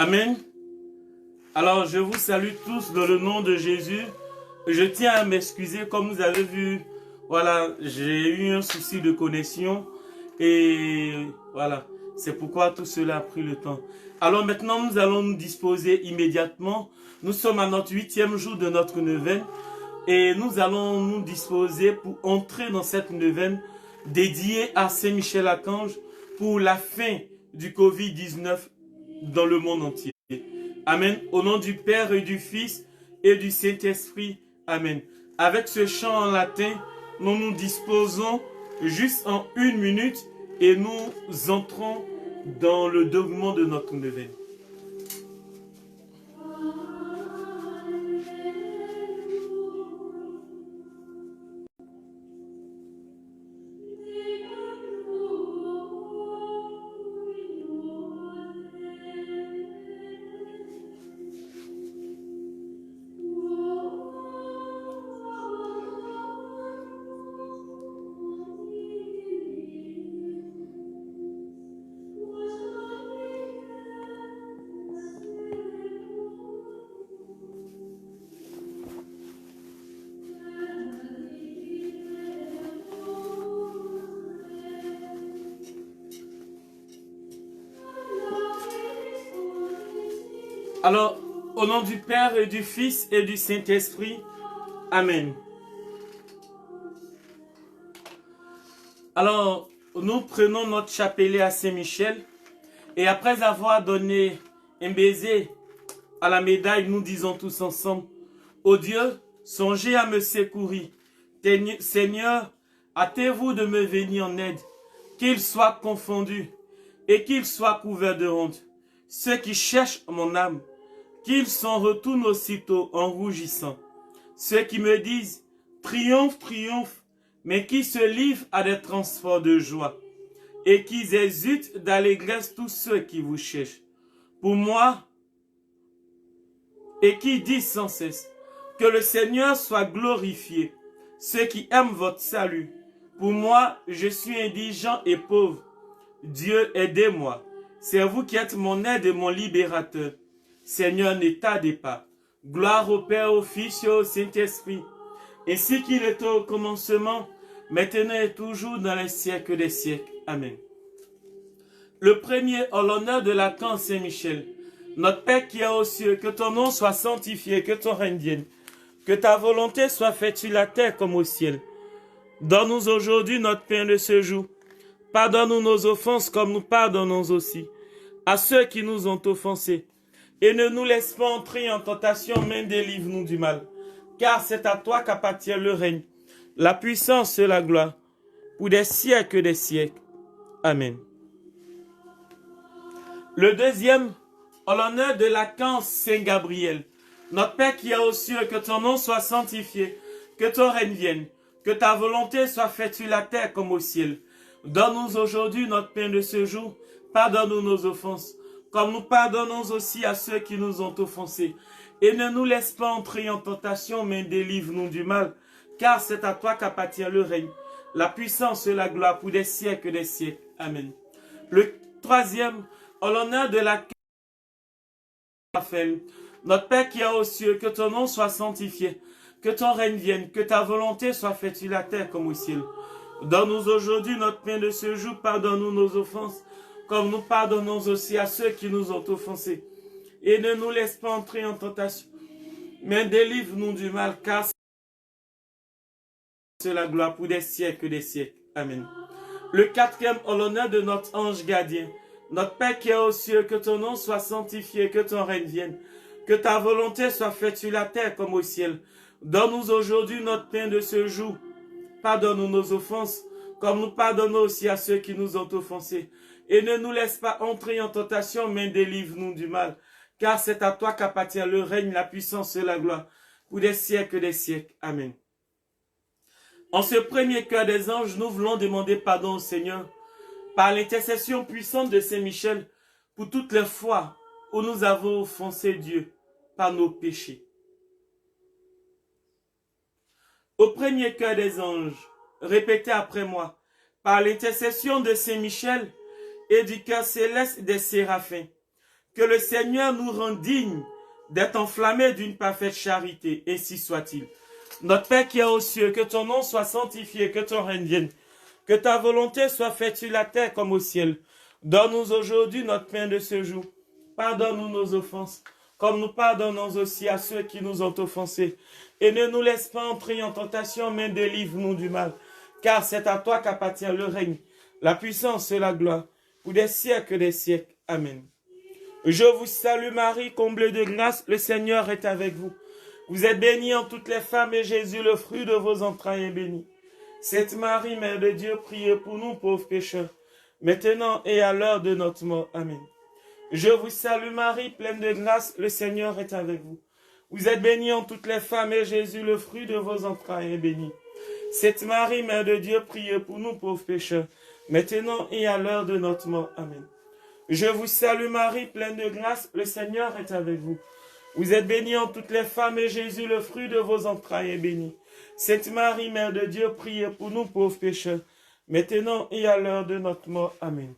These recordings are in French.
Amen. Alors, je vous salue tous dans le nom de Jésus. Je tiens à m'excuser, comme vous avez vu, voilà, j'ai eu un souci de connexion et voilà, c'est pourquoi tout cela a pris le temps. Alors maintenant, nous allons nous disposer immédiatement. Nous sommes à notre 8e jour de notre neuvaine et nous allons nous disposer pour entrer dans cette neuvaine dédiée à Saint-Michel-Archange pour la fin du Covid-19 dans le monde entier. Amen. Au nom du Père et du Fils et du Saint-Esprit. Amen. Avec ce chant en latin, nous nous disposons juste en 1 minute et nous entrons dans le déroulement de notre neuvaine. Alors, au nom du Père et du Fils et du Saint-Esprit, Amen. Alors, nous prenons notre chapelet à Saint-Michel et après avoir donné un baiser à la médaille, nous disons tous ensemble, ô Dieu, songez à me secourir. Seigneur, hâtez-vous de me venir en aide, qu'il soit confondu et qu'il soit couvert de honte. Ceux qui cherchent mon âme, qu'ils s'en retournent aussitôt en rougissant. Ceux qui me disent, triomphe, triomphe, mais qui se livrent à des transports de joie, et qui hésitent d'allégresse tous ceux qui vous cherchent. Pour moi, et qui disent sans cesse, que le Seigneur soit glorifié, ceux qui aiment votre salut. Pour moi, je suis indigent et pauvre. Dieu, aidez-moi. C'est vous qui êtes mon aide et mon libérateur. Seigneur, ne tardez pas. Gloire au Père, au Fils et au Saint-Esprit, ainsi qu'il était au commencement, maintenant et toujours dans les siècles des siècles. Amen. Le premier, en l'honneur de l'archange Saint-Michel, notre Père qui est aux cieux, que ton nom soit sanctifié, que ton règne vienne, que ta volonté soit faite sur la terre comme au ciel. Donne-nous aujourd'hui notre pain de ce jour. Pardonne-nous nos offenses comme nous pardonnons aussi à ceux qui nous ont offensés. Et ne nous laisse pas entrer en tentation, mais délivre-nous du mal. Car c'est à toi qu'appartient le règne, la puissance et la gloire, pour des siècles des siècles. Amen. Le deuxième, en l'honneur de l'archange Saint Gabriel. Notre Père qui est aux cieux, que ton nom soit sanctifié, que ton règne vienne, que ta volonté soit faite sur la terre comme au ciel. Donne-nous aujourd'hui notre pain de ce jour. Pardonne-nous nos offenses, comme nous pardonnons aussi à ceux qui nous ont offensés. Et ne nous laisse pas entrer en tentation, mais délivre-nous du mal. Car c'est à toi qu'appartient le règne, la puissance et la gloire pour des siècles des siècles. Amen. Le troisième, en l'honneur de la Raphaël. Notre Père qui est aux cieux, que ton nom soit sanctifié, que ton règne vienne, que ta volonté soit faite sur la terre comme au ciel. Donne-nous aujourd'hui notre pain de ce jour, pardonne-nous nos offenses, comme nous pardonnons aussi à ceux qui nous ont offensés. Et ne nous laisse pas entrer en tentation, mais délivre-nous du mal, car c'est la gloire pour des siècles des siècles. Amen. Le quatrième, en l'honneur de notre ange gardien. Notre Père qui est aux cieux, que ton nom soit sanctifié, que ton règne vienne, que ta volonté soit faite sur la terre comme au ciel. Donne-nous aujourd'hui notre pain de ce jour. Pardonne-nous nos offenses, comme nous pardonnons aussi à ceux qui nous ont offensés. Et ne nous laisse pas entrer en tentation, mais délivre-nous du mal. Car c'est à toi qu'appartient le règne, la puissance et la gloire, pour des siècles des siècles. Amen. En ce premier cœur des anges, nous voulons demander pardon au Seigneur, par l'intercession puissante de Saint-Michel, pour toutes les fois où nous avons offensé Dieu par nos péchés. Au premier cœur des anges, répétez après moi, par l'intercession de Saint-Michel et du cœur céleste des séraphins, Que le Seigneur nous rende dignes d'être enflammés d'une parfaite charité, ainsi soit-il. Notre Père qui est aux cieux, que ton nom soit sanctifié, que ton règne vienne, que ta volonté soit faite sur la terre comme au ciel. Donne-nous aujourd'hui notre pain de ce jour. Pardonne-nous nos offenses, comme nous pardonnons aussi à ceux qui nous ont offensés. Et ne nous laisse pas entrer en tentation, mais délivre-nous du mal. Car c'est à toi qu'appartient le règne, la puissance et la gloire, pour des siècles et des siècles. Amen. Je vous salue Marie, comblée de grâce, le Seigneur est avec vous. Vous êtes bénie en toutes les femmes et Jésus, le fruit de vos entrailles, est béni. Sainte Marie, Mère de Dieu, priez pour nous pauvres pécheurs, maintenant et à l'heure de notre mort. Amen. Je vous salue Marie, pleine de grâce, le Seigneur est avec vous. Vous êtes bénie en toutes les femmes et Jésus, le fruit de vos entrailles, est béni. Sainte Marie, Mère de Dieu, priez pour nous pauvres pécheurs, maintenant et à l'heure de notre mort. Amen. Je vous salue Marie, pleine de grâce, le Seigneur est avec vous. Vous êtes bénie en toutes les femmes et Jésus, le fruit de vos entrailles, est béni. Sainte Marie, Mère de Dieu, priez pour nous pauvres pécheurs, maintenant et à l'heure de notre mort. Amen.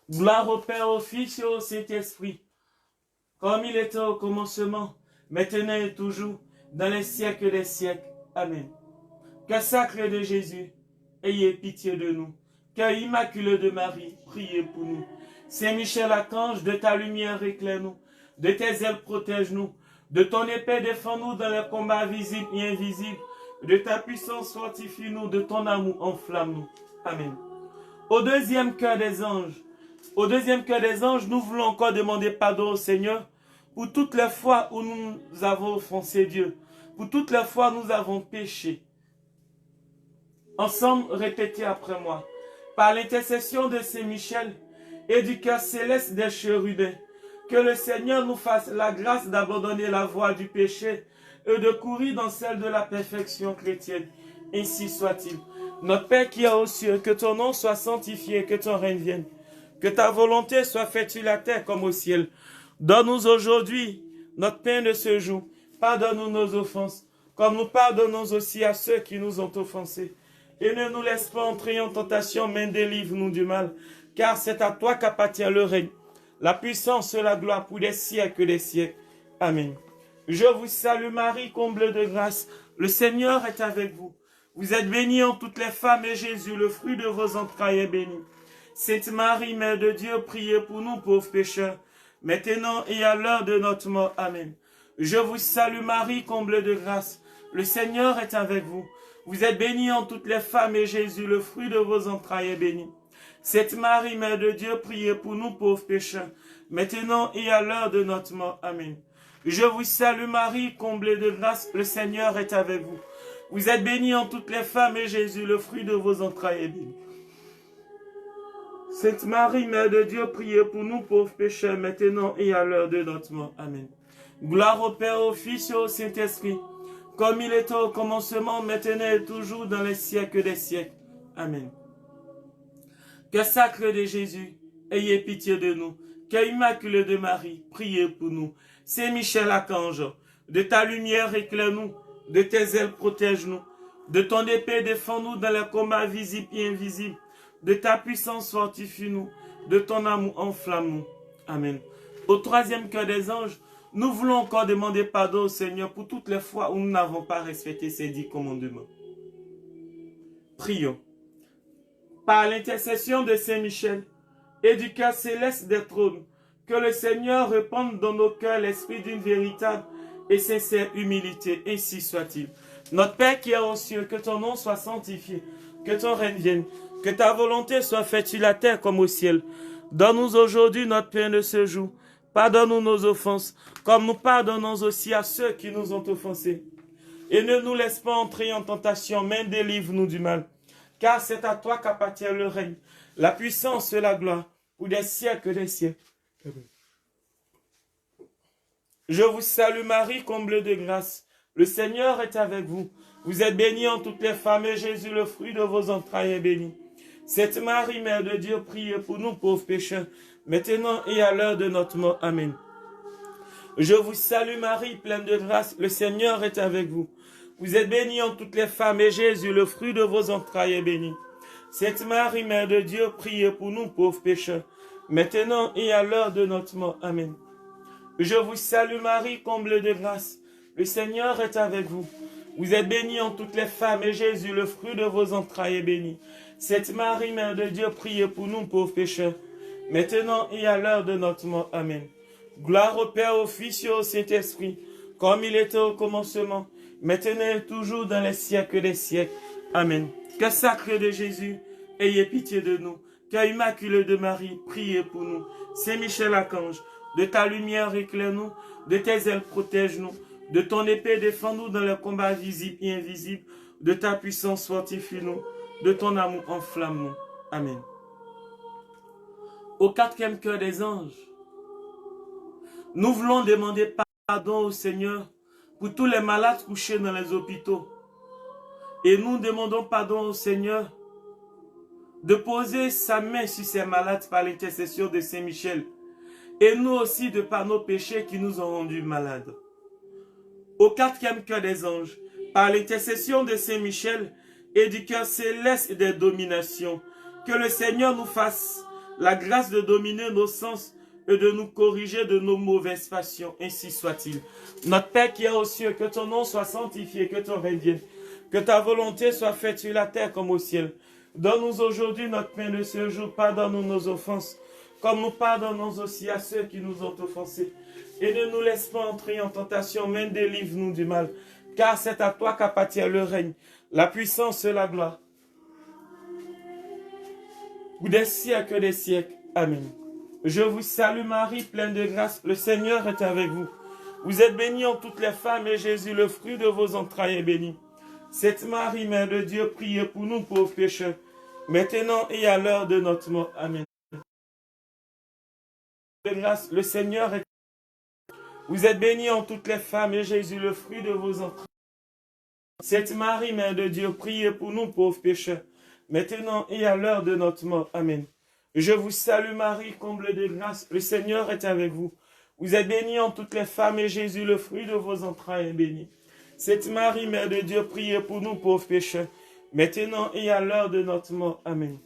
Gloire au Père, au Fils et au Saint-Esprit, comme il était au commencement, maintenant et toujours, dans les siècles des siècles. Amen. Que sacré de Jésus, ayez pitié de nous. Que immaculé de Marie, priez pour nous. Saint Michel Archange, de ta lumière éclaire-nous, de tes ailes protège-nous, de ton épée défends-nous dans les combats visibles et invisibles, de ta puissance fortifie-nous, de ton amour enflamme-nous. Amen. Au deuxième cœur des anges, nous voulons encore demander pardon au Seigneur pour toutes les fois où nous avons offensé Dieu, pour toutes les fois où nous avons péché. Ensemble, répétez après moi. Par l'intercession de Saint Michel et du cœur céleste des chérubins, que le Seigneur nous fasse la grâce d'abandonner la voie du péché et de courir dans celle de la perfection chrétienne. Ainsi soit-il. Notre Père qui est aux cieux, que ton nom soit sanctifié, que ton règne vienne, que ta volonté soit faite sur la terre comme au ciel. Donne-nous aujourd'hui notre pain de ce jour. Pardonne-nous nos offenses, comme nous pardonnons aussi à ceux qui nous ont offensés. Et ne nous laisse pas entrer en tentation, mais délivre-nous du mal. Car c'est à toi qu'appartient le règne, la puissance et la gloire pour des siècles et des siècles. Amen. Je vous salue Marie, comblée de grâce. Le Seigneur est avec vous. Vous êtes bénie en toutes les femmes et Jésus, le fruit de vos entrailles, est béni. Sainte Marie, Mère de Dieu, priez pour nous pauvres pécheurs, maintenant et à l'heure de notre mort. Amen. Je vous salue Marie, comblée de grâce. Le Seigneur est avec vous. Vous êtes bénie en toutes les femmes et Jésus, le fruit de vos entrailles, est béni. Sainte Marie, Mère de Dieu, priez pour nous pauvres pécheurs, maintenant et à l'heure de notre mort. Amen. Je vous salue Marie, comblée de grâce, le Seigneur est avec vous. Vous êtes bénie en toutes les femmes et Jésus, le fruit de vos entrailles, est béni. Sainte Marie, Mère de Dieu, priez pour nous pauvres pécheurs, maintenant et à l'heure de notre mort. Amen. Gloire au Père, au Fils et au Saint-Esprit, comme il était au commencement, maintenant et toujours, dans les siècles des siècles. Amen. Que sacré de Jésus, ayez pitié de nous. Que immaculé de Marie, priez pour nous. Saint Michel Archange, de ta lumière éclaire-nous, de tes ailes protège-nous, de ton épée défends-nous dans les combats visibles et invisibles, de ta puissance fortifie-nous, de ton amour enflamme-nous. Amen. Au troisième cœur des anges, nous voulons encore demander pardon au Seigneur pour toutes les fois où nous n'avons pas respecté ses 10 commandements. Prions. Par l'intercession de Saint Michel et du cœur céleste des trônes, que le Seigneur répande dans nos cœurs l'esprit d'une véritable et sincère humilité. Ainsi soit-il. Notre Père qui est aux cieux, que ton nom soit sanctifié, que ton règne vienne, que ta volonté soit faite sur la terre comme au ciel. Donne-nous aujourd'hui notre pain de ce jour. Pardonne-nous nos offenses, comme nous pardonnons aussi à ceux qui nous ont offensés. Et ne nous laisse pas entrer en tentation, mais délivre-nous du mal. Car c'est à toi qu'appartient le règne, la puissance et la gloire, pour des siècles des siècles. Amen. Je vous salue Marie, comblée de grâce. Le Seigneur est avec vous. Vous êtes bénie en toutes les femmes et Jésus, le fruit de vos entrailles, est béni. Sainte Marie, Mère de Dieu, priez pour nous pauvres pécheurs, maintenant et à l'heure de notre mort. Amen. Je vous salue Marie, pleine de grâce, le Seigneur est avec vous. Vous êtes bénie en toutes les femmes et Jésus, le fruit de vos entrailles, est béni. Sainte Marie, Mère de Dieu, priez pour nous pauvres pécheurs, maintenant et à l'heure de notre mort. Amen. Je vous salue Marie, comble de grâce. Le Seigneur est avec vous. Vous êtes bénie en toutes les femmes, et Jésus, le fruit de vos entrailles, est béni. Sainte Marie, Mère de Dieu, priez pour nous pauvres pécheurs, maintenant et à l'heure de notre mort. Amen. Gloire au Père, au Fils et au Saint-Esprit, comme il était au commencement, maintenant et toujours dans les siècles des siècles. Amen. Cœur sacré de Jésus, ayez pitié de nous. Cœur immaculé de Marie, priez pour nous. Saint Michel Archange, de ta lumière éclaire-nous, de tes ailes protège-nous, de ton épée défends-nous dans le combat visible et invisible, de ta puissance fortifie-nous, de ton amour enflamme-nous. Amen. Au quatrième cœur des anges, nous voulons demander pardon au Seigneur pour tous les malades couchés dans les hôpitaux. Et nous demandons pardon au Seigneur de poser sa main sur ces malades par l'intercession de Saint Michel. Et nous aussi de par nos péchés qui nous ont rendus malades. Au quatrième cœur des anges, par l'intercession de Saint Michel et du cœur céleste des dominations, que le Seigneur nous fasse la grâce de dominer nos sens et de nous corriger de nos mauvaises passions, ainsi soit-il. Notre Père qui est aux cieux, que ton nom soit sanctifié, que ton règne vienne, que ta volonté soit faite sur la terre comme au ciel. Donne-nous aujourd'hui notre pain de ce jour, pardonne-nous nos offenses, comme nous pardonnons aussi à ceux qui nous ont offensés. Et ne nous laisse pas entrer en tentation, mais délivre-nous du mal. Car c'est à toi qu'appartient le règne, la puissance et la gloire. Ou des siècles des siècles. Amen. Je vous salue Marie, pleine de grâce, le Seigneur est avec vous. Vous êtes bénie en toutes les femmes, et Jésus, le fruit de vos entrailles, est béni. Sainte Marie, Mère de Dieu, priez pour nous pauvres pécheurs, maintenant et à l'heure de notre mort. Amen. De grâce, le Seigneur est. Vous êtes bénie en toutes les femmes, et Jésus, le fruit de vos entrailles. Sainte Marie, Mère de Dieu, priez pour nous pauvres pécheurs, maintenant et à l'heure de notre mort. Amen. Je vous salue Marie, comble de grâce, le Seigneur est avec vous. Vous êtes bénie en toutes les femmes, et Jésus, le fruit de vos entrailles, est béni. Sainte Marie, Mère de Dieu, priez pour nous pauvres pécheurs, maintenant et à l'heure de notre mort. Amen.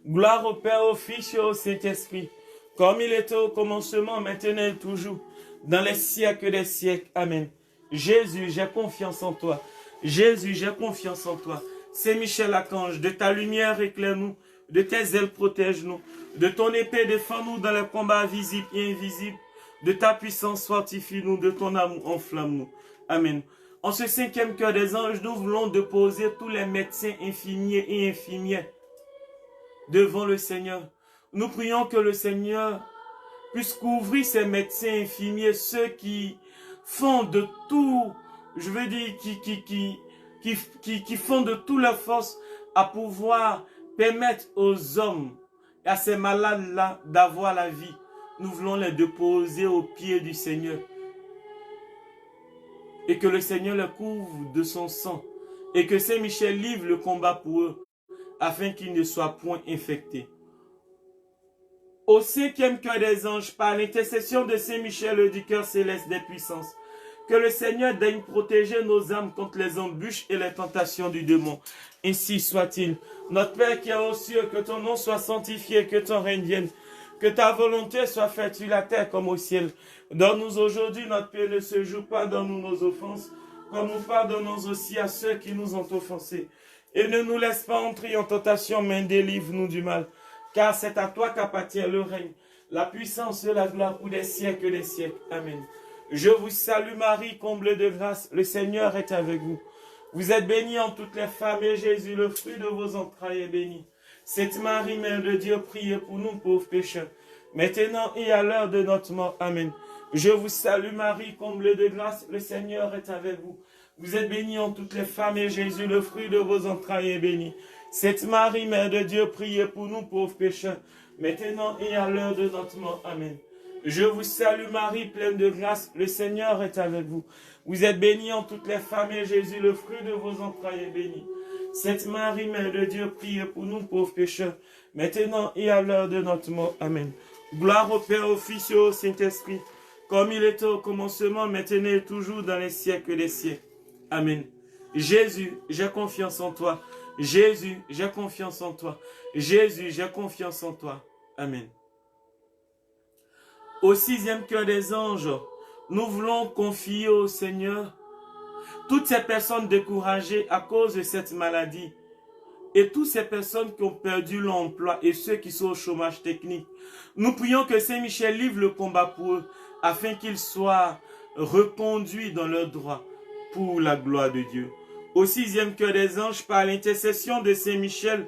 Gloire au Père, au Fils et au Saint-Esprit, comme il était au commencement, maintenant et toujours, dans les siècles des siècles. Amen. Jésus, j'ai confiance en toi. Jésus, j'ai confiance en toi. Saint Michel Archange, de ta lumière éclaire-nous, de tes ailes protège-nous, de ton épée défends-nous dans les combats visibles et invisibles, de ta puissance fortifie-nous, de ton amour enflamme-nous. Amen. En ce cinquième cœur des anges, nous voulons déposer tous les médecins infirmiers et infirmières devant le Seigneur. Nous prions que le Seigneur puisse couvrir ces médecins infirmiers, ceux qui font de tout, je veux dire, qui font de toute leur force à pouvoir permettre aux hommes et à ces malades-là d'avoir la vie. Nous voulons les déposer aux pieds du Seigneur. Et que le Seigneur les couvre de son sang. Et que Saint Michel livre le combat pour eux, afin qu'ils ne soient point infectés. Au cinquième cœur des anges, par l'intercession de Saint Michel du cœur céleste des puissances, que le Seigneur daigne protéger nos âmes contre les embûches et les tentations du démon. Ainsi soit-il. Notre Père qui est aux cieux, que ton nom soit sanctifié, que ton règne vienne, que ta volonté soit faite sur la terre comme au ciel. Donne-nous aujourd'hui notre pain de ce jour, pardonne-nous nos offenses, comme nous pardonnons aussi à ceux qui nous ont offensés. Et ne nous laisse pas entrer en tentation, mais délivre-nous du mal. Car c'est à toi qu'appartient le règne, la puissance et la gloire pour des siècles des siècles. Amen. Je vous salue Marie, comble de grâce, le Seigneur est avec vous. Vous êtes bénie en toutes les femmes, et Jésus, le fruit de vos entrailles, est béni. Sainte Marie, Mère de Dieu, priez pour nous pauvres pécheurs, maintenant et à l'heure de notre mort. Amen. Je vous salue Marie, comble de grâce, le Seigneur est avec vous. Vous êtes bénie en toutes les femmes, et Jésus, le fruit de vos entrailles, est béni. Sainte Marie, Mère de Dieu, priez pour nous pauvres pécheurs, maintenant et à l'heure de notre mort. Amen. Je vous salue Marie, pleine de grâce, le Seigneur est avec vous. Vous êtes bénie en toutes les femmes, et Jésus, le fruit de vos entrailles, est béni. Sainte Marie, Mère de Dieu, priez pour nous pauvres pécheurs, maintenant et à l'heure de notre mort. Amen. Gloire au Père, au Fils et au Saint-Esprit, comme il était au commencement, maintenant et toujours, dans les siècles des siècles. Amen. Jésus, j'ai confiance en toi. Jésus, j'ai confiance en toi. Jésus, j'ai confiance en toi. Amen. Au sixième cœur des anges, nous voulons confier au Seigneur toutes ces personnes découragées à cause de cette maladie et toutes ces personnes qui ont perdu l'emploi et ceux qui sont au chômage technique. Nous prions que Saint-Michel livre le combat pour eux afin qu'ils soient reconduits dans leurs droits pour la gloire de Dieu. Au sixième cœur des anges, par l'intercession de Saint-Michel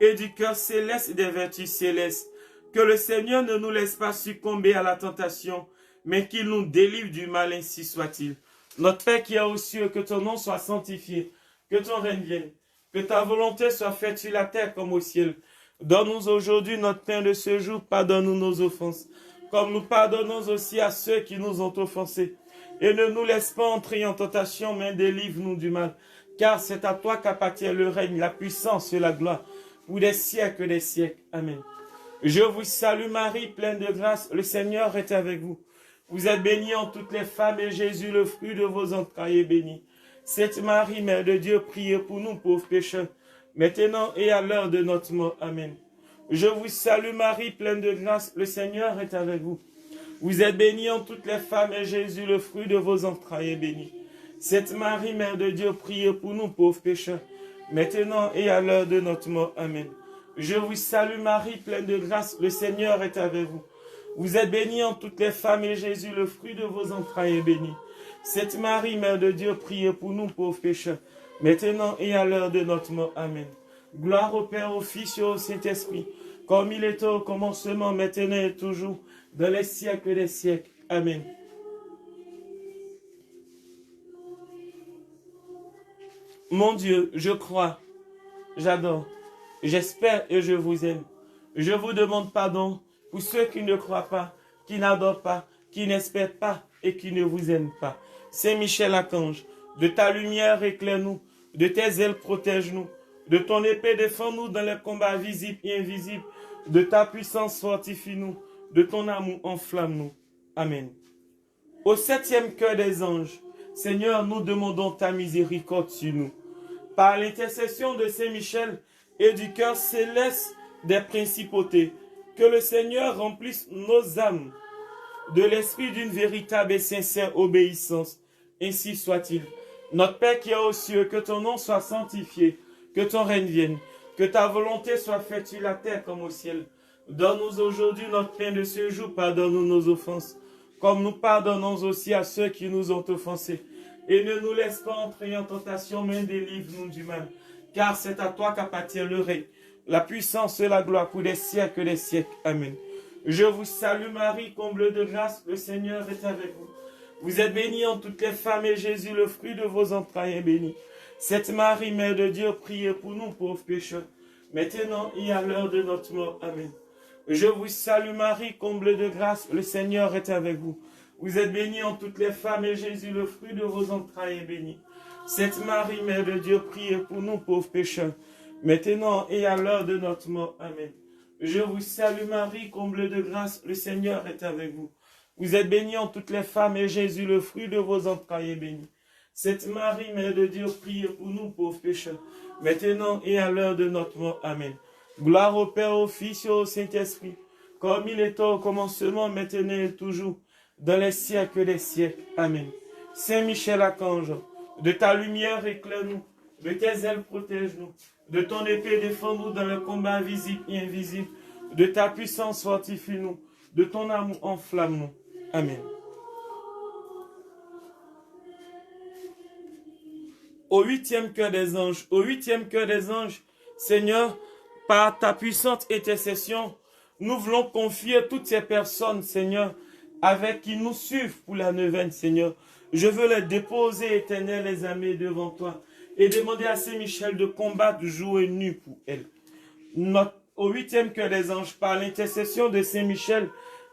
et du cœur céleste et des vertus célestes, que le Seigneur ne nous laisse pas succomber à la tentation, mais qu'il nous délivre du mal, ainsi soit-il. Notre Père qui es aux cieux, que ton nom soit sanctifié, que ton règne vienne, que ta volonté soit faite sur la terre comme au ciel. Donne-nous aujourd'hui notre pain de ce jour, pardonne-nous nos offenses, comme nous pardonnons aussi à ceux qui nous ont offensés. Et ne nous laisse pas entrer en tentation, mais délivre-nous du mal. Car c'est à toi qu'appartient le règne, la puissance et la gloire, pour des siècles des siècles. Amen. Je vous salue Marie, pleine de grâce, le Seigneur est avec vous. Vous êtes bénie en toutes les femmes, et Jésus, le fruit de vos entrailles, est béni. Sainte Marie, Mère de Dieu, priez pour nous pauvres pécheurs, maintenant et à l'heure de notre mort. Amen. Je vous salue Marie, pleine de grâce, le Seigneur est avec vous. Vous êtes bénie en toutes les femmes, et Jésus, le fruit de vos entrailles, est béni. Sainte Marie, Mère de Dieu, priez pour nous pauvres pécheurs, maintenant et à l'heure de notre mort. Amen. Je vous salue Marie, pleine de grâce, le Seigneur est avec vous. Vous êtes bénie en toutes les femmes, et Jésus, le fruit de vos entrailles, est béni. Sainte Marie, Mère de Dieu, priez pour nous pauvres pécheurs, maintenant et à l'heure de notre mort. Amen. Gloire au Père, au Fils et au Saint-Esprit, comme il était au commencement, maintenant et toujours, dans les siècles des siècles. Amen. Mon Dieu, je crois, j'adore, j'espère et je vous aime. Je vous demande pardon pour ceux qui ne croient pas, qui n'adorent pas, qui n'espèrent pas et qui ne vous aiment pas. Saint Michel Archange, de ta lumière éclaire-nous, de tes ailes protège-nous, de ton épée défends-nous dans les combats visibles et invisibles, de ta puissance fortifie-nous, de ton amour enflamme-nous. Amen. Au septième cœur des anges, Seigneur, nous demandons ta miséricorde sur nous. Par l'intercession de Saint Michel et du cœur céleste des principautés, que le Seigneur remplisse nos âmes de l'esprit d'une véritable et sincère obéissance. Ainsi soit-il. Notre Père qui est aux cieux, que ton nom soit sanctifié, que ton règne vienne, que ta volonté soit faite sur la terre comme au ciel. Donne-nous aujourd'hui notre pain de ce jour, pardonne-nous nos offenses, comme nous pardonnons aussi à ceux qui nous ont offensés. Et ne nous laisse pas entrer en tentation, mais délivre-nous du mal. Car c'est à toi qu'appartient le règne, la puissance et la gloire pour des siècles des siècles. Amen. Je vous salue Marie, comble de grâce, le Seigneur est avec vous. Vous êtes bénie en toutes les femmes, et Jésus, le fruit de vos entrailles, est béni. Sainte Marie, Mère de Dieu, priez pour nous pauvres pécheurs, maintenant et à l'heure de notre mort. Amen. Je vous salue Marie, comble de grâce, le Seigneur est avec vous. Vous êtes bénie en toutes les femmes, et Jésus, le fruit de vos entrailles, est béni. Sainte Marie, Mère de Dieu, priez pour nous pauvres pécheurs, maintenant et à l'heure de notre mort. Amen. Je vous salue Marie, comble de grâce, le Seigneur est avec vous. Vous êtes bénie en toutes les femmes, et Jésus, le fruit de vos entrailles, est béni. Sainte Marie, Mère de Dieu, priez pour nous pauvres pécheurs, maintenant et à l'heure de notre mort. Amen. Gloire au Père, au Fils et au Saint-Esprit, comme il était au commencement, maintenant et toujours, dans les siècles des siècles. Amen. Saint Michel Archange, de ta lumière éclaire-nous, de tes ailes protège-nous, de ton épée défends-nous dans le combat visible et invisible, de ta puissance fortifie-nous, de ton amour enflamme-nous. Amen. Au huitième cœur des anges, Seigneur, par ta puissante intercession, nous voulons confier toutes ces personnes, Seigneur, avec qui nous suivent pour la neuvaine, Seigneur. Je veux les déposer, Éternel, les amis, devant toi, et demander à Saint Michel de combattre jour et nuit pour elles. Au huitième cœur des anges, par l'intercession de Saint Michel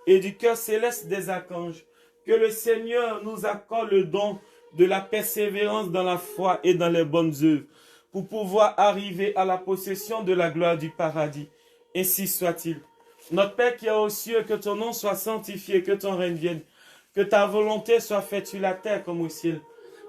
et du cœur céleste des archanges, que le Seigneur nous accorde le don de la persévérance dans la foi et dans les bonnes œuvres, pour pouvoir arriver à la possession de la gloire du paradis. Ainsi soit-il. Notre Père qui est aux cieux, que ton nom soit sanctifié, que ton règne vienne, que ta volonté soit faite sur la terre comme au ciel.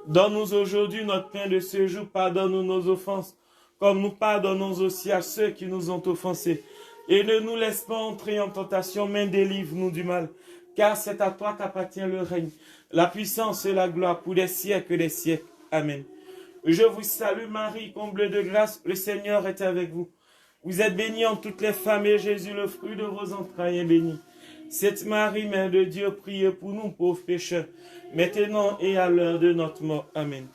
Donne-nous aujourd'hui notre pain de ce jour, pardonne-nous nos offenses, comme nous pardonnons aussi à ceux qui nous ont offensés. et ne nous laisse pas entrer en tentation, mais délivre-nous du mal. Car c'est à toi qu'appartient le règne, la puissance et la gloire pour des siècles et des siècles. Amen. Je vous salue Marie, comblée de grâce, le Seigneur est avec vous. Vous êtes bénie en toutes les femmes et Jésus, le fruit de vos entrailles, est béni. Sainte Marie, Mère de Dieu, priez pour nous pauvres pécheurs, maintenant et à l'heure de notre mort. Amen.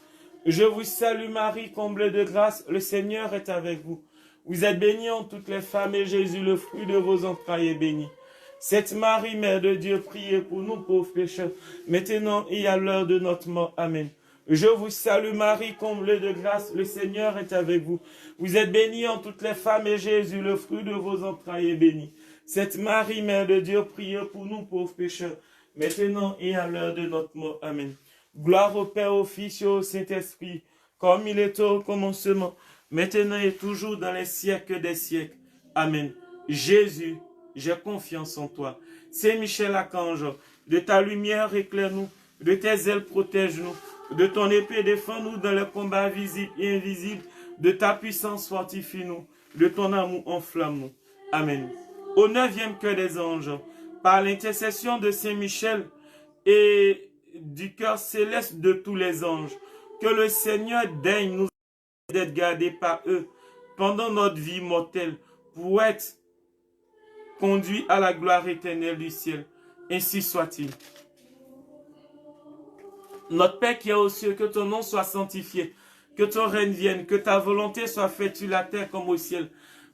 Je vous salue Marie, comblée de grâce, le Seigneur est avec vous. Vous êtes bénie en toutes les femmes et Jésus, le fruit de vos entrailles, est béni. Sainte Marie, Mère de Dieu, priez pour nous pauvres pécheurs, maintenant et à l'heure de notre mort. Amen. Je vous salue Marie, comblée de grâce, le Seigneur est avec vous. Vous êtes bénie en toutes les femmes et Jésus, le fruit de vos entrailles, est béni. Sainte Marie, Mère de Dieu, priez pour nous pauvres pécheurs, maintenant et à l'heure de notre mort. Amen. Gloire au Père, au Fils et au Saint-Esprit, comme il est au commencement, maintenant et toujours dans les siècles des siècles. Amen. Jésus, j'ai confiance en toi. Saint Michel Archange, de ta lumière éclaire-nous, de tes ailes protège-nous, de ton épée défends-nous dans les combats visibles et invisibles, de ta puissance fortifie-nous, de ton amour enflamme-nous. Amen. Au 9e cœur des anges, par l'intercession de Saint Michel et du cœur céleste de tous les anges, que le Seigneur daigne nous d'être gardés par eux pendant notre vie mortelle pour être conduits à la gloire éternelle du ciel. Ainsi soit-il. Notre Père qui est aux cieux, que ton nom soit sanctifié, que ton règne vienne, que ta volonté soit faite sur la terre comme au ciel.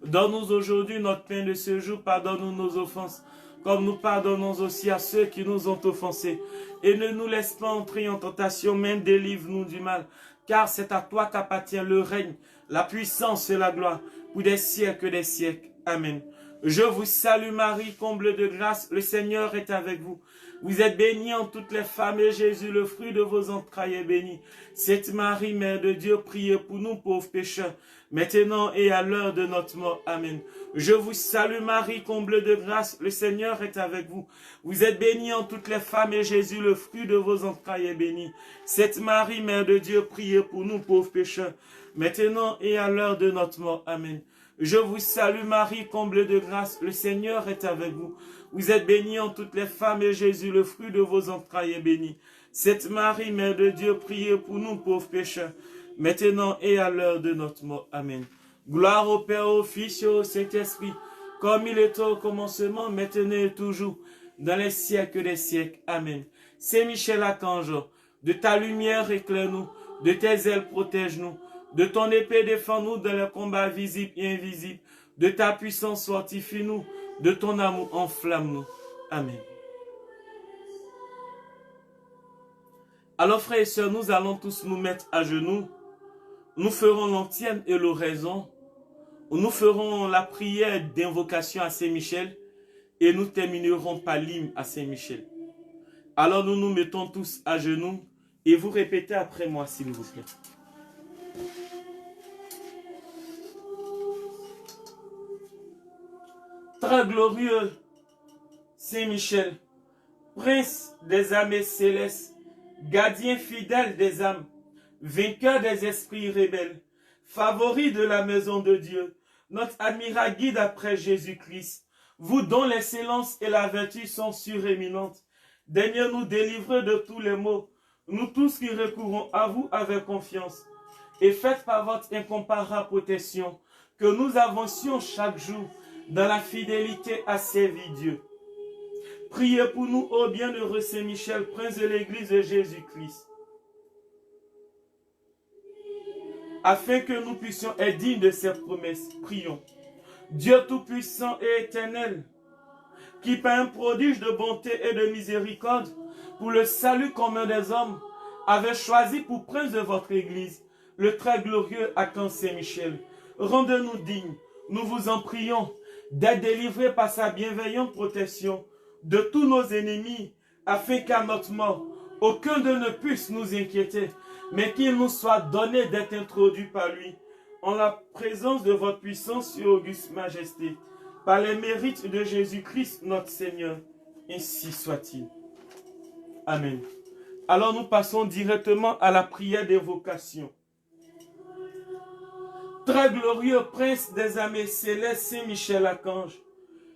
Donne-nous aujourd'hui notre pain de ce jour, pardonne-nous nos offenses, comme nous pardonnons aussi à ceux qui nous ont offensés. Et ne nous laisse pas entrer en tentation, mais délivre-nous du mal. Car c'est à toi qu'appartient le règne, la puissance et la gloire, pour des siècles et des siècles. Amen. Je vous salue Marie, comblée de grâce, le Seigneur est avec vous. Vous êtes bénie en toutes les femmes et Jésus, le fruit de vos entrailles, est béni. Sainte Marie, Mère de Dieu, priez pour nous pauvres pécheurs, maintenant et à l'heure de notre mort. Amen. Je vous salue Marie, comblée de grâce, le Seigneur est avec vous. Vous êtes bénie en toutes les femmes et Jésus, le fruit de vos entrailles, est béni. Sainte Marie, Mère de Dieu, priez pour nous pauvres pécheurs, maintenant et à l'heure de notre mort. Amen. Je vous salue Marie, comblée de grâce, le Seigneur est avec vous. Vous êtes bénie en toutes les femmes et Jésus, le fruit de vos entrailles, est béni. Sainte Marie, Mère de Dieu, priez pour nous pauvres pécheurs, maintenant et à l'heure de notre mort. Amen. Gloire au Père, au Fils et au Saint-Esprit, comme il est au commencement, maintenant et toujours, dans les siècles des siècles. Amen. Saint Michel Archange, de ta lumière éclaire-nous, de tes ailes protège-nous, de ton épée défends-nous dans les combats visibles et invisibles, de ta puissance fortifie-nous, de ton amour enflamme-nous. Amen. Alors frères et sœurs, nous allons tous nous mettre à genoux. Nous ferons l'antienne et l'oraison. Nous ferons la prière d'invocation à Saint-Michel et nous terminerons par l'hymne à Saint-Michel. Alors nous nous mettons tous à genoux et vous répétez après moi s'il vous plaît. Très glorieux Saint-Michel, prince des armées célestes, gardien fidèle des âmes, vainqueur des esprits rebelles, favori de la maison de Dieu, notre admirable guide après Jésus-Christ, vous dont l'excellence et la vertu sont suréminentes, daignez nous délivrer de tous les maux, nous tous qui recourons à vous avec confiance, et faites par votre incomparable protection que nous avancions chaque jour dans la fidélité à servir Dieu. Priez pour nous, ô bienheureux Saint-Michel, prince de l'Église de Jésus-Christ, afin que nous puissions être dignes de ses promesses. Prions. Dieu Tout-Puissant et Éternel, qui par un prodige de bonté et de miséricorde, pour le salut commun des hommes, avait choisi pour prince de votre Église le très glorieux Archange Saint-Michel. Rendez-nous dignes, nous vous en prions, d'être délivrés par sa bienveillante protection de tous nos ennemis, afin qu'à notre mort, aucun d'eux ne puisse nous inquiéter, mais qu'il nous soit donné d'être introduit par lui, en la présence de votre puissance et auguste majesté, par les mérites de Jésus-Christ notre Seigneur. Ainsi soit-il. Amen. Alors nous passons directement à la prière d'évocation. Très glorieux prince des armées célestes, Saint Michel Archange,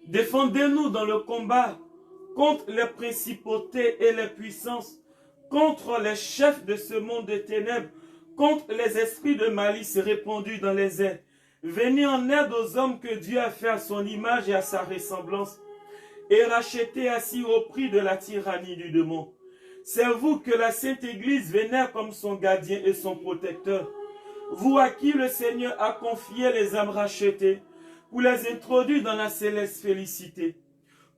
défendez-nous dans le combat contre les principautés et les puissances, contre les chefs de ce monde de ténèbres, contre les esprits de malice répandus dans les airs. Venez en aide aux hommes que Dieu a fait à son image et à sa ressemblance, et rachetés assis au prix de la tyrannie du démon. C'est vous que la Sainte Église vénère comme son gardien et son protecteur. Vous à qui le Seigneur a confié les âmes rachetées, pour les introduire dans la céleste félicité.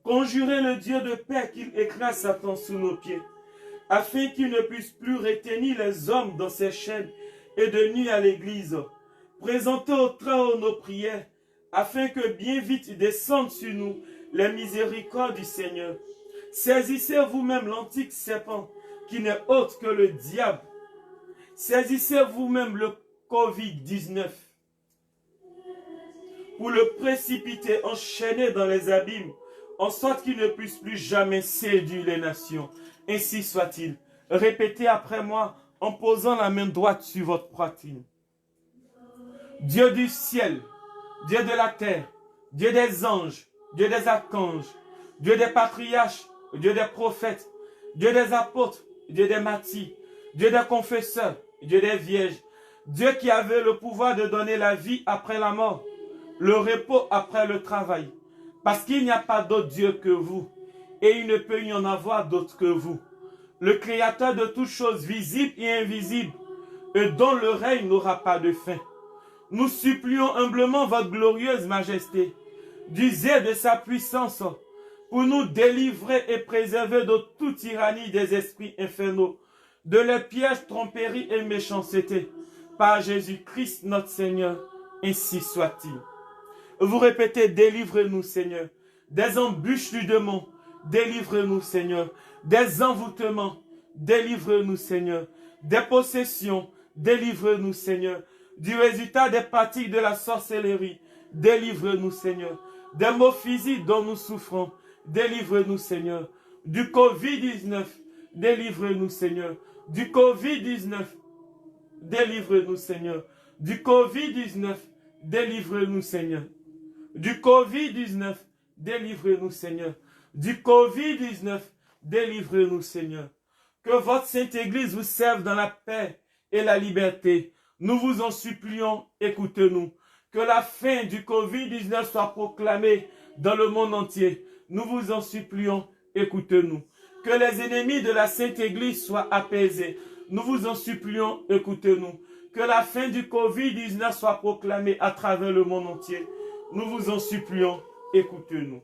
Conjurez le Dieu de paix qu'il écrase Satan sous nos pieds, afin qu'il ne puisse plus retenir les hommes dans ses chaînes et de nuire à l'Église. Présentez au Très-Haut nos prières, afin que bien vite descendent sur nous les miséricordes du Seigneur. Saisissez vous-même l'antique serpent, qui n'est autre que le diable. Saisissez vous-même le Covid-19, pour le précipiter, enchaîner dans les abîmes, en sorte qu'il ne puisse plus jamais séduire les nations. Ainsi soit-il. Répétez après moi en posant la main droite sur votre poitrine. Dieu du ciel, Dieu de la terre, Dieu des anges, Dieu des archanges, Dieu des patriarches, Dieu des prophètes, Dieu des apôtres, Dieu des martyrs, Dieu des confesseurs, Dieu des vierges, Dieu qui avait le pouvoir de donner la vie après la mort, le repos après le travail, parce qu'il n'y a pas d'autre Dieu que vous, et il ne peut y en avoir d'autre que vous, le Créateur de toutes choses visibles et invisibles, et dont le règne n'aura pas de fin. Nous supplions humblement votre glorieuse majesté, d'user de sa puissance, pour nous délivrer et préserver de toute tyrannie des esprits infernaux, de leurs pièges, tromperies et méchanceté, par Jésus-Christ notre Seigneur, ainsi soit-il. Vous répétez, délivre-nous Seigneur, des embûches du démon, délivre-nous Seigneur, des envoûtements, délivre-nous Seigneur, des possessions, délivre-nous Seigneur, du résultat des pratiques de la sorcellerie, délivre-nous Seigneur, des maux physiques dont nous souffrons, délivre-nous Seigneur, du Covid-19, délivre-nous Seigneur, du Covid-19, délivre-nous Seigneur, du Covid-19, délivre-nous Seigneur, du Covid-19, délivre-nous Seigneur, du Covid-19, délivre-nous Seigneur. Que votre Sainte Église vous serve dans la paix et la liberté. Nous vous en supplions, écoutez-nous. Que la fin du Covid-19 soit proclamée dans le monde entier. Nous vous en supplions, écoutez-nous. Que les ennemis de la Sainte Église soient apaisés. Nous vous en supplions, écoutez-nous. Que la fin du Covid-19 soit proclamée à travers le monde entier. Nous vous en supplions, écoutez-nous.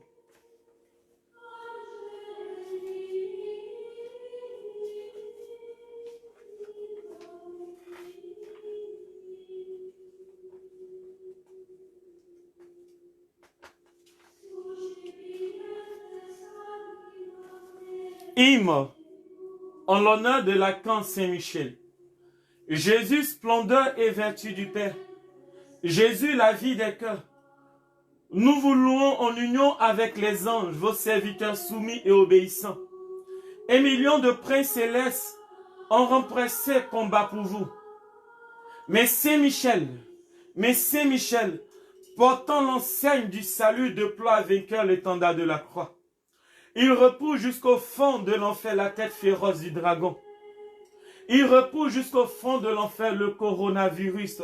Hymne en l'honneur de l'archange Saint-Michel. Jésus, splendeur et vertu du Père. Jésus, la vie des cœurs. Nous vous louons en union avec les anges, vos serviteurs soumis et obéissants. Un million de princes célestes ont rempressé combat pour vous. Mais Saint-Michel, portant l'enseigne du salut, déploie vainqueur l'étendard de la croix. Il repousse jusqu'au fond de l'enfer la tête féroce du dragon. Il repousse jusqu'au fond de l'enfer le coronavirus.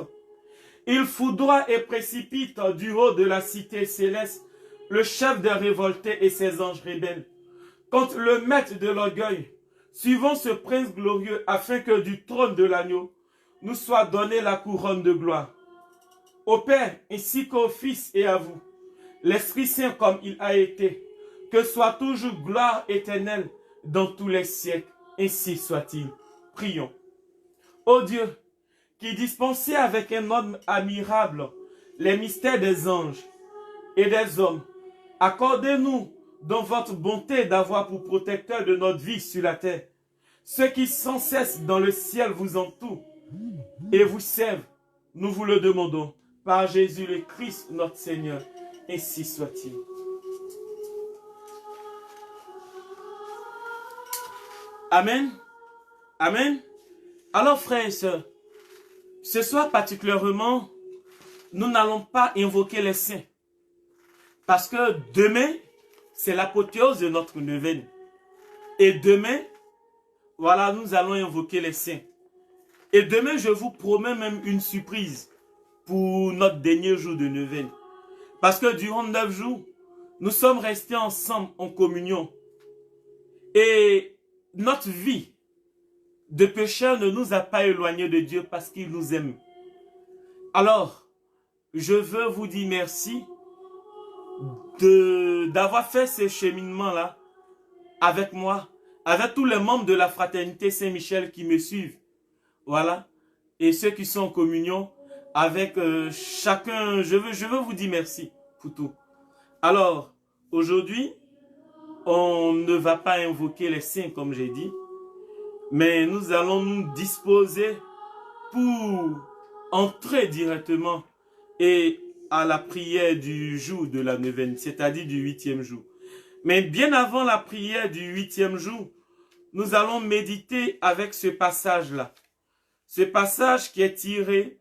Il foudroie et précipite du haut de la cité céleste le chef des révoltés et ses anges rebelles. Contre le maître de l'orgueil, suivons ce prince glorieux afin que du trône de l'agneau nous soit donnée la couronne de gloire. Au Père ainsi qu'au Fils et à vous, l'Esprit Saint comme il a été, que soit toujours gloire éternelle dans tous les siècles, ainsi soit-il. Prions. Ô Dieu, qui dispensez avec un homme admirable les mystères des anges et des hommes, accordez-nous dans votre bonté d'avoir pour protecteur de notre vie sur la terre ceux qui sans cesse dans le ciel vous entourent et vous servent. Nous vous le demandons par Jésus le Christ notre Seigneur, ainsi soit-il. Amen. Amen. Alors frères et sœurs, ce soir particulièrement, nous n'allons pas invoquer les saints. Parce que demain, c'est l'apothéose de notre neuvaine. Et demain, voilà, nous allons invoquer les saints. Et demain, je vous promets même une surprise pour notre dernier jour de neuvaine. Parce que durant 9 jours, nous sommes restés ensemble en communion. Et notre vie de pécheur ne nous a pas éloignés de Dieu parce qu'il nous aime. Alors, je veux vous dire merci d'avoir fait ce cheminement-là avec moi, avec tous les membres de la fraternité Saint-Michel qui me suivent. Voilà. Et ceux qui sont en communion avec chacun. Je veux vous dire merci pour tout. Alors, aujourd'hui, on ne va pas invoquer les saints comme j'ai dit, mais nous allons nous disposer pour entrer directement et à la prière du jour de la neuvaine, c'est-à-dire du 8e jour. Mais bien avant la prière du 8e jour, nous allons méditer avec ce passage-là. Ce passage qui est tiré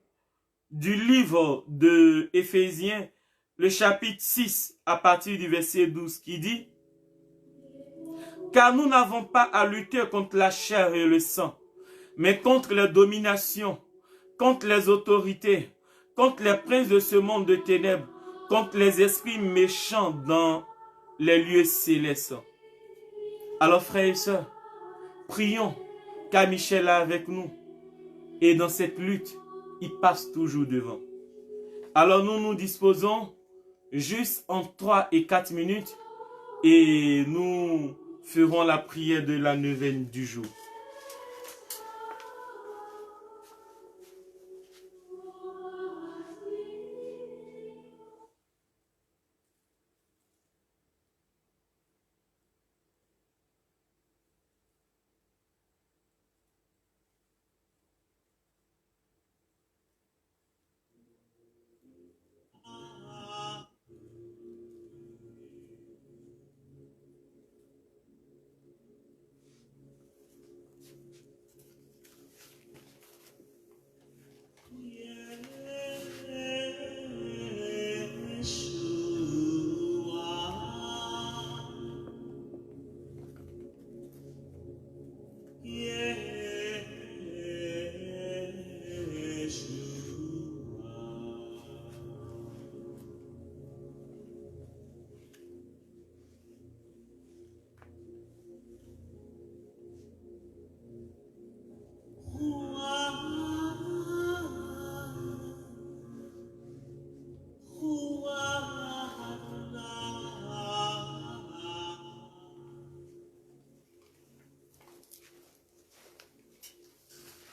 du livre de Éphésiens, le chapitre 6, à partir du verset 12, qui dit: Car nous n'avons pas à lutter contre la chair et le sang, mais contre les dominations, contre les autorités, contre les princes de ce monde de ténèbres, contre les esprits méchants dans les lieux célestes. Alors frères et sœurs, prions car Michel est avec nous. Et dans cette lutte, il passe toujours devant. Alors nous nous disposons juste en 3 et 4 minutes et nous ferons la prière de la neuvaine du jour.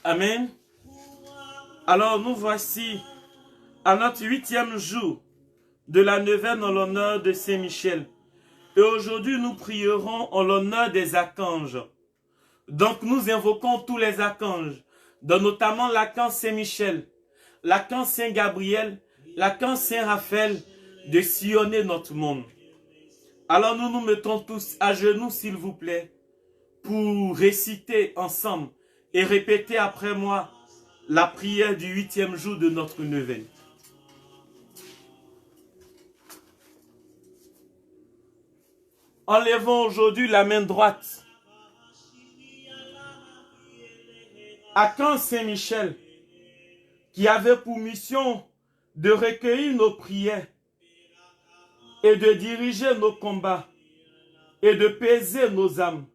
Amen. Alors nous voici à notre 8e jour de la neuvaine en l'honneur de Saint-Michel. Et aujourd'hui nous prierons en l'honneur des archanges. Donc nous invoquons tous les archanges, dont notamment l'archange Saint-Michel, l'archange Saint-Gabriel, l'archange Saint-Raphaël, de sillonner notre monde. Alors nous nous mettons tous à genoux s'il vous plaît, pour réciter ensemble et répéter après moi la prière du 8e jour de notre neuvaine. Enlevons aujourd'hui la main droite. Archange Saint-Michel, qui avait pour mission de recueillir nos prières et de diriger nos combats et de peser nos âmes.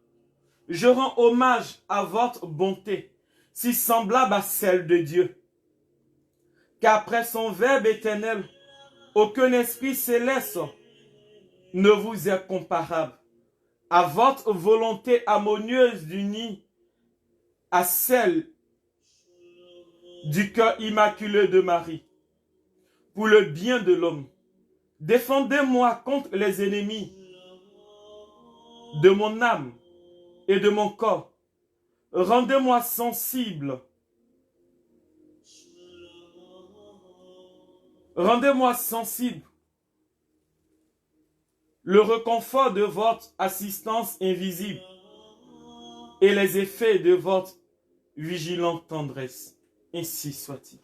Je rends hommage à votre bonté, si semblable à celle de Dieu. Qu'après son Verbe éternel, aucun esprit céleste ne vous est comparable. À votre volonté harmonieuse d'unie à celle du cœur immaculé de Marie, pour le bien de l'homme. Défendez-moi contre les ennemis de mon âme et de mon corps. Rendez-moi sensible. Rendez-moi sensible le réconfort de votre assistance invisible et les effets de votre vigilante tendresse. Ainsi soit-il.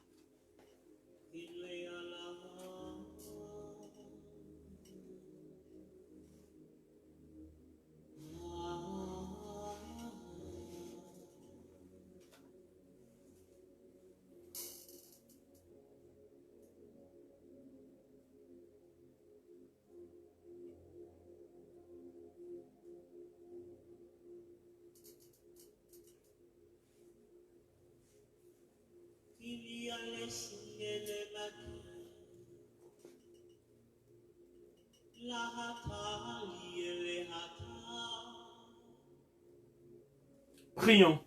Prions.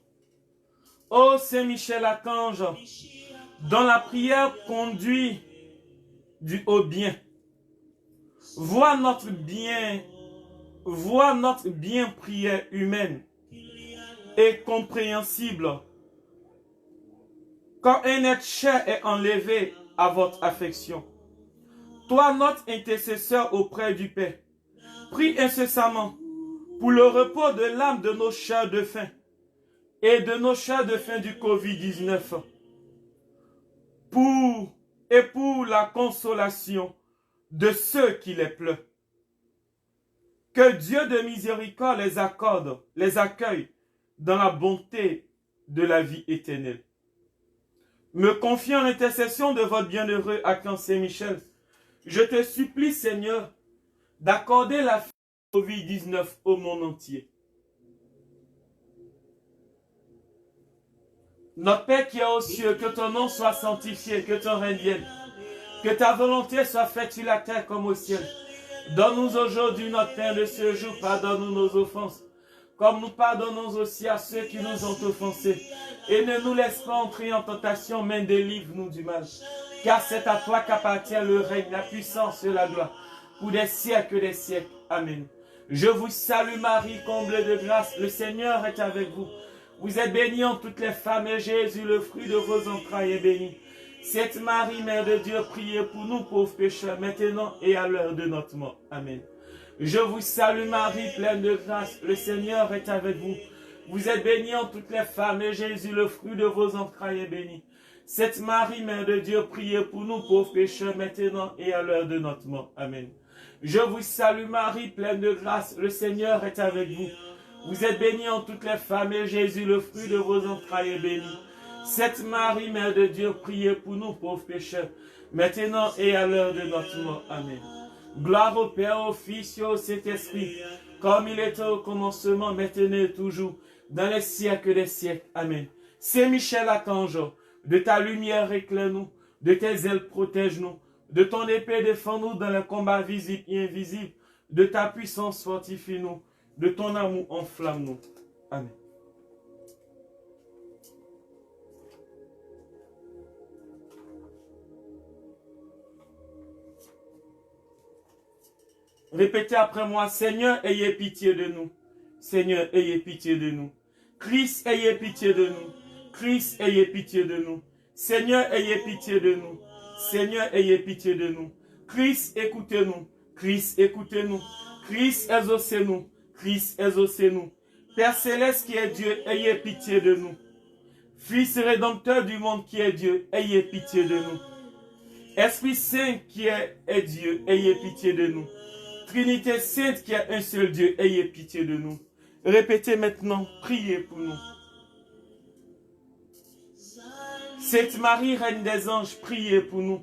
Ô Saint Michel Archange, dont la prière conduit au bien, vois notre bien prière humaine et compréhensible. Quand un être cher est enlevé à votre affection, toi, notre intercesseur auprès du Père, prie incessamment pour le repos de l'âme de nos chers défunts et de nos chers défunts du Covid-19, pour la consolation de ceux qui les pleurent. Que Dieu de miséricorde les accorde, les accueille dans la bonté de la vie éternelle. Me confiant l'intercession de votre bienheureux Archange Saint-Michel, je te supplie, Seigneur, d'accorder la fin du Covid-19 au monde entier. Notre Père qui est aux cieux, que ton nom soit sanctifié, que ton règne vienne, que ta volonté soit faite sur la terre comme au ciel. Donne-nous aujourd'hui notre pain de ce jour, pardonne-nous nos offenses, comme nous pardonnons aussi à ceux qui nous ont offensés. Et ne nous laisse pas entrer en tentation, mais délivre-nous du mal. Car c'est à toi qu'appartient le règne, la puissance et la gloire, pour des siècles et des siècles. Amen. Je vous salue Marie, comblée de grâce, le Seigneur est avec vous. Vous êtes bénie en toutes les femmes, et Jésus, le fruit de vos entrailles, est béni. Sainte Marie, Mère de Dieu, priez pour nous pauvres pécheurs, maintenant et à l'heure de notre mort. Amen. Je vous salue Marie, pleine de grâce, le Seigneur est avec vous. Vous êtes bénie en toutes les femmes, et Jésus, le fruit de vos entrailles, est béni. Sainte Marie, Mère de Dieu, priez pour nous pauvres pécheurs, maintenant et à l'heure de notre mort. Amen. Je vous salue Marie, pleine de grâce, le Seigneur est avec vous. Vous êtes bénie en toutes les femmes, et Jésus, le fruit de vos entrailles, est béni. Sainte Marie, Mère de Dieu, priez pour nous pauvres pécheurs, maintenant et à l'heure de notre mort. Amen. Gloire au Père, au Fils et au Saint-Esprit, comme il était au commencement, maintenant et toujours, dans les siècles des siècles. Amen. Saint Michel Archange, de ta lumière éclaire-nous, de tes ailes protège-nous, de ton épée défends-nous dans le combat visible et invisible, de ta puissance fortifie-nous, de ton amour enflamme-nous. Amen. Répétez après moi, Seigneur, ayez pitié de nous. Seigneur, ayez pitié de nous. Christ, ayez pitié de nous. Christ, ayez pitié de nous. Seigneur, ayez pitié de nous. Seigneur, ayez pitié de nous. Christ, écoutez-nous. Christ, écoutez-nous. Christ, exaucez-nous. Christ, exaucez-nous. Père céleste qui est Dieu, ayez pitié de nous. Fils rédempteur du monde qui est Dieu, ayez pitié de nous. Esprit Saint qui est Dieu, ayez pitié de nous. Trinité Sainte qui est un seul Dieu, ayez pitié de nous. Répétez maintenant, priez pour nous. Sainte Marie, Reine des anges, priez pour nous.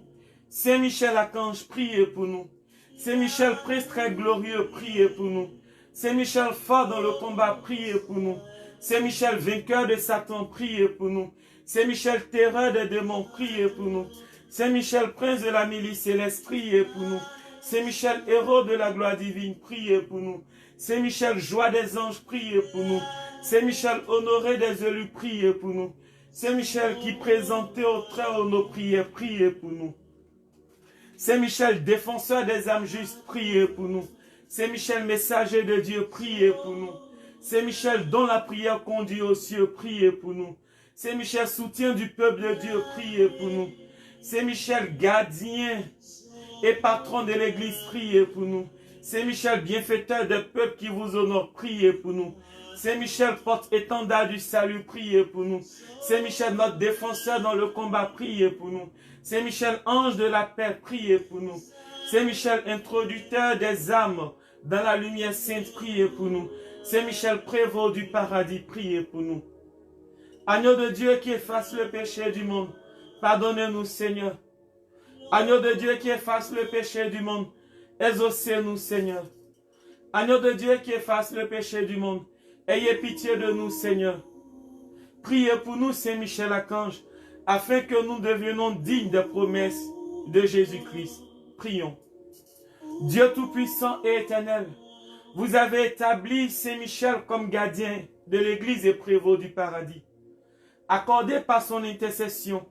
Saint Michel Archange, priez pour nous. Saint Michel, Prince très glorieux, priez pour nous. Saint Michel, fort dans le combat, priez pour nous. Saint Michel, vainqueur de Satan, priez pour nous. Saint Michel, terreur des démons, priez pour nous. Saint Michel, prince de la milice céleste, priez pour nous. Saint Michel, héros de la gloire divine, priez pour nous. Saint Michel, joie des anges, priez pour nous. Saint Michel, honoré des élus, priez pour nous. Saint Michel, qui présentait au Très-Haut nos prières, priez pour nous. Saint Michel, défenseur des âmes justes, priez pour nous. Saint Michel, messager de Dieu, priez pour nous. Saint Michel, dont la prière conduit aux cieux, priez pour nous. Saint Michel, soutien du peuple de Dieu, priez pour nous. Saint Michel, gardien et patron de l'Église, priez pour nous. Saint Michel, bienfaiteur des peuples qui vous honorent, priez pour nous. Saint Michel, porte-étendard du salut, priez pour nous. Saint Michel, notre défenseur dans le combat, priez pour nous. Saint Michel, ange de la paix, priez pour nous. Saint Michel, introducteur des âmes dans la lumière sainte, priez pour nous. Saint Michel, prévôt du paradis, priez pour nous. Agneau de Dieu qui efface le péché du monde, pardonnez-nous, Seigneur. Agneau de Dieu qui efface le péché du monde, exaucez-nous, Seigneur. Agneau de Dieu qui efface le péché du monde, ayez pitié de nous, Seigneur. Priez pour nous, Saint Michel Archange, afin que nous devenions dignes des promesses de Jésus-Christ. Prions. Dieu Tout-Puissant et Éternel, vous avez établi Saint-Michel comme gardien de l'Église et prévôt du paradis. Accordez par son intercession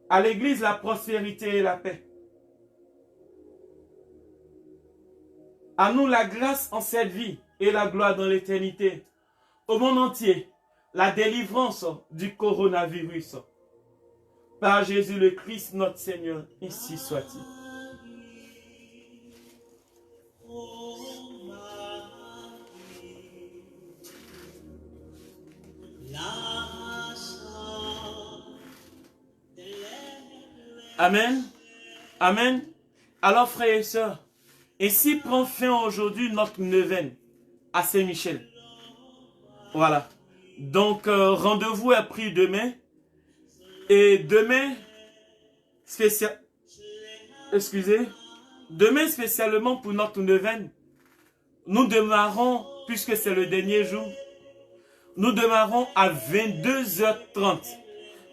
à l'Église la prospérité et la paix. À nous la grâce en cette vie et la gloire dans l'éternité. Au monde entier, la délivrance du coronavirus. Par Jésus le Christ, notre Seigneur, ainsi soit-il. Amen. Amen. Alors, frères et sœurs, ainsi prend fin aujourd'hui notre neuvaine à Saint-Michel. Voilà. Donc, rendez-vous est pris demain. Et demain, demain spécialement pour notre neuvaine, nous démarrons, puisque c'est le dernier jour, nous démarrons à 22h30.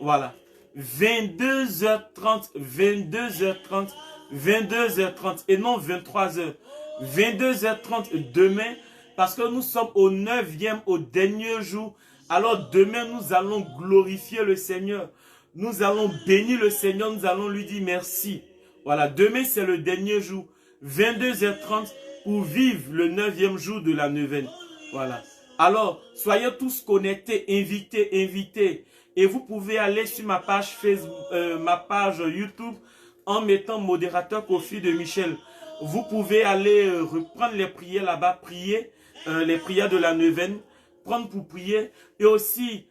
Voilà. 22h30, 22h30, 22h30 et non 23h. 22h30 demain, parce que nous sommes au 9e, au dernier jour. Alors demain, nous allons glorifier le Seigneur. Nous allons bénir le Seigneur, nous allons lui dire merci. Voilà, demain c'est le dernier jour. 22h30 pour vivre le 9e jour de la neuvaine. Voilà. Alors, soyez tous connectés, invités. Et vous pouvez aller sur ma page Facebook, ma page YouTube en mettant modérateur Kofi de Michel. Vous pouvez aller reprendre les prières là-bas, prier les prières de la neuvaine, prendre pour prier. Et aussi,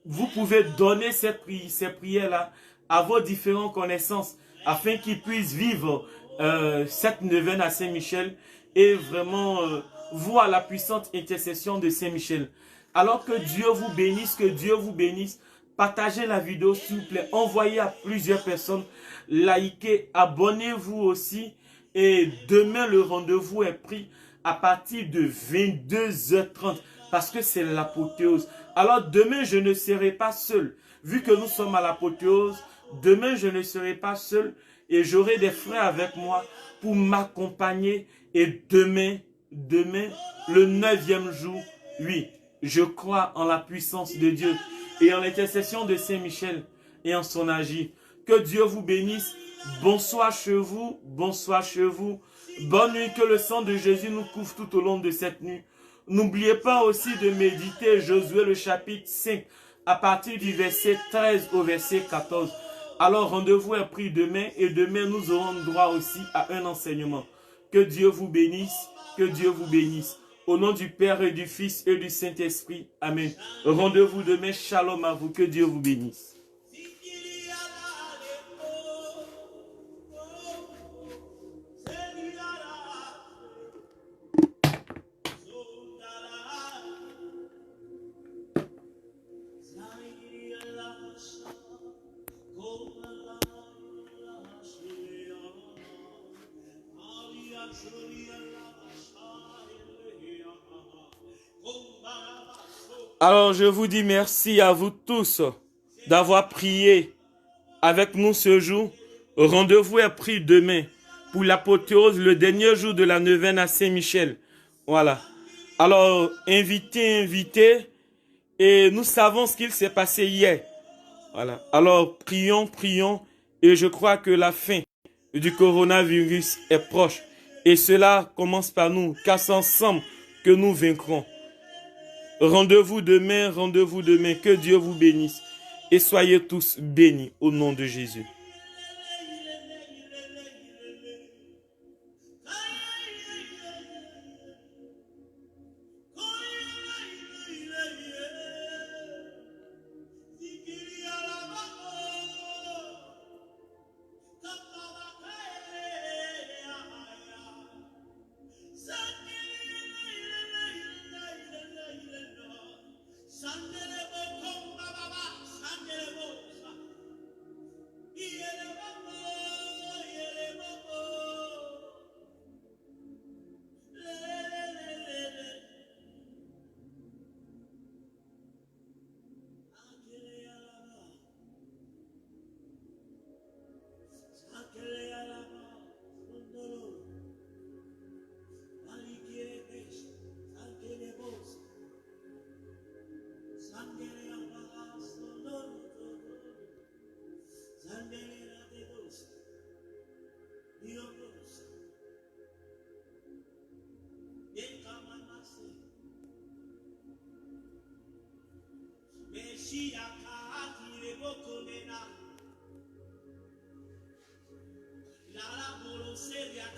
vous pouvez donner ces prières-là à vos différentes connaissances afin qu'ils puissent vivre cette neuvaine à Saint-Michel et vraiment voir la puissante intercession de Saint-Michel. Alors que Dieu vous bénisse, que Dieu vous bénisse. Partagez la vidéo s'il vous plaît, envoyez à plusieurs personnes, likez, abonnez-vous aussi. Et demain le rendez-vous est pris à partir de 22h30 parce que c'est l'apothéose. Alors demain je ne serai pas seul. Vu que nous sommes à l'apothéose, demain je ne serai pas seul et j'aurai des frères avec moi pour m'accompagner. Et demain, le 9e jour, oui, je crois en la puissance de Dieu et en l'intercession de Saint-Michel et en son agir. Que Dieu vous bénisse. Bonsoir chez vous, bonsoir chez vous. Bonne nuit, que le sang de Jésus nous couvre tout au long de cette nuit. N'oubliez pas aussi de méditer Josué le chapitre 5 à partir du verset 13 au verset 14. Alors rendez-vous est pris demain et demain nous aurons droit aussi à un enseignement. Que Dieu vous bénisse, que Dieu vous bénisse. Au nom du Père et du Fils et du Saint-Esprit. Amen. Rendez-vous demain. Shalom à vous. Que Dieu vous bénisse. Alors je vous dis merci à vous tous d'avoir prié avec nous ce jour. Rendez-vous est pris demain pour l'apothéose, le dernier jour de la neuvaine à Saint-Michel. Voilà. Alors invitez. Et nous savons ce qu'il s'est passé hier. Voilà. Alors prions. Et je crois que la fin du coronavirus est proche. Et cela commence par nous, car c'est ensemble que nous vaincrons. Rendez-vous demain. Que Dieu vous bénisse. Et soyez tous bénis au nom de Jésus. La la bolo seria